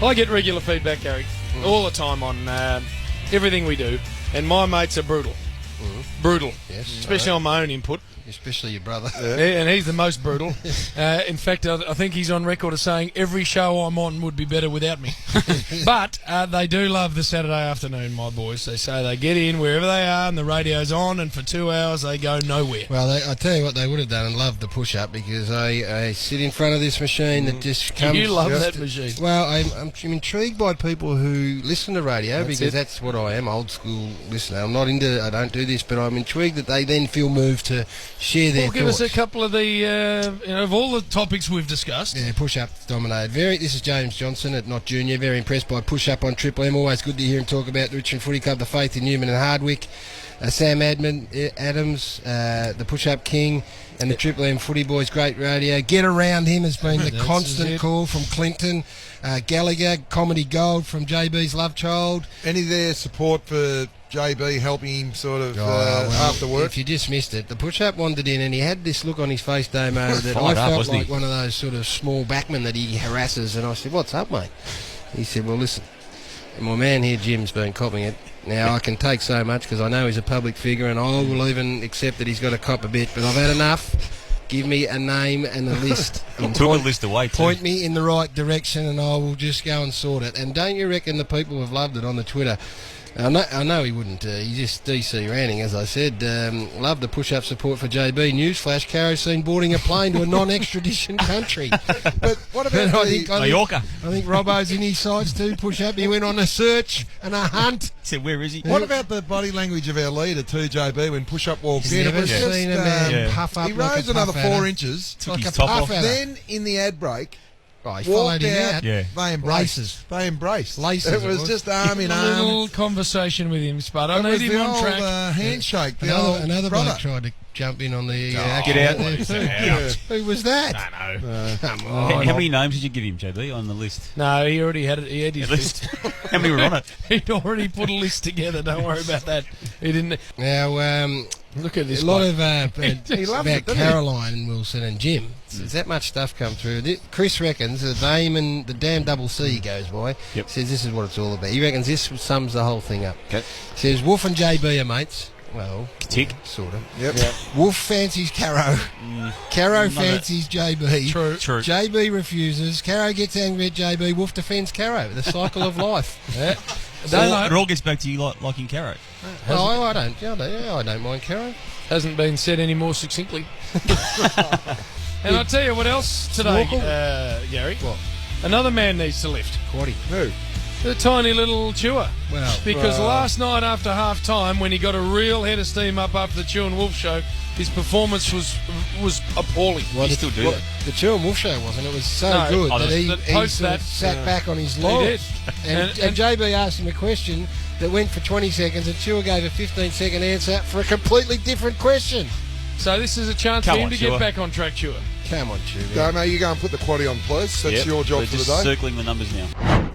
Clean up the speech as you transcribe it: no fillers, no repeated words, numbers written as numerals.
I get regular feedback, Garry, all the time on everything we do, and my mates are brutal. Brutal. Yes. Especially on my own input. Especially your brother. Yeah, and he's the most brutal. In fact, I think he's on record as saying every show I'm on would be better without me. But they do love the Saturday afternoon, my boys. They say they get in wherever they are and the radio's on, and for 2 hours they go nowhere. Well, I tell you what they would have done and loved the push-up, because I sit in front of this machine that just comes... You love that machine. Well, I'm intrigued by people who listen to radio, because that's what I am, old school listener. I don't do this, but I'm intrigued that they then feel moved to share their thoughts. Give us a couple of the, of all the topics we've discussed. Yeah, push-up dominated. This is James Johnson at Not Junior. Very impressed by push-up on Triple M. Always good to hear him talk about the Richmond Footy Club, the faith in Newman and Hardwick. Sam Adams, the push-up king, and the Triple M Footy Boys. Great radio. Get around him has been the constant call from Clinton. Gallagher, comedy gold from JB's love child. Any there support for JB helping him sort of after work? If you just missed it, the push-up wandered in and he had this look on his face, Damo, that I felt like one of those sort of small backmen that he harasses. And I said, "What's up, mate?" He said, "Well, listen, my man here, Jim's been copying it. Now, I can take so much because I know he's a public figure, and I will even accept that he's got to cop a bit, but I've had enough. Give me a name and a list. He took a list away, too. Point me in the right direction and I will just go and sort it." And don't you reckon the people have loved it on the Twitter? I know he wouldn't. He just DC ranting, as I said. Love the push-up support for JB. Newsflash, Caro's seen boarding a plane to a non-extradition country. But what about Mallorca? I think Robbo's in his sides too, push-up. He went on a search and a hunt. He said, "Where is he?" What about the body language of our leader too, JB, when push-up walked in? Never seen a man puff up. He rose another 4 inches. Took his a top puff off. adder. Then, in the ad break, He followed him out. Yeah. they embraced. Laces. They embraced. Laces It was just arm in A arm. little conversation with him, Spud. I It need was him the on old track. handshake. Another brother. bloke tried to jump in on the Get out. Who was that? I know. Come How on. many names did you give him, JB, on the list? No, he already had it. He had his list. How many were on it? He'd already put a list together. Don't worry about that. He didn't. Now, Look at this. a lot bloke. of He loves about it, doesn't he? Caroline and Wilson and Jim. There's that much stuff come through. Chris reckons the Damon, the damn double C he goes by, says this is what it's all about. He reckons this sums the whole thing up. Okay. Says Wolf and JB are mates. Well, Tick. sort of. Yep. Wolf fancies Caro. Caro fancies JB. True. JB refuses. Caro gets angry at JB. Wolf defends Caro. The cycle of life. It all gets back to you liking Caro. No, I don't. I don't mind Caro. Hasn't been said any more succinctly. And I'll tell you what else today, Garry. What? Another man needs to lift. Quaddy. Who? The tiny little Chua. Well, Because last night after half-time, when he got a real head of steam up after the Chua and Wolf show, his performance was appalling. You still do that. The Chua and Wolf show wasn't. It was so No, good oh, that he post sort of that, sat back on his He laurels. did. And JB asked him a question that went for 20 seconds, and Chua gave a 15-second answer for a completely different question. So this is a chance Come for him on, to get Chua. back on track, Chua. Come on, Chua. Damo, you go and put the quaddie on, please. That's Yep. your job We're for the just day. circling the numbers now.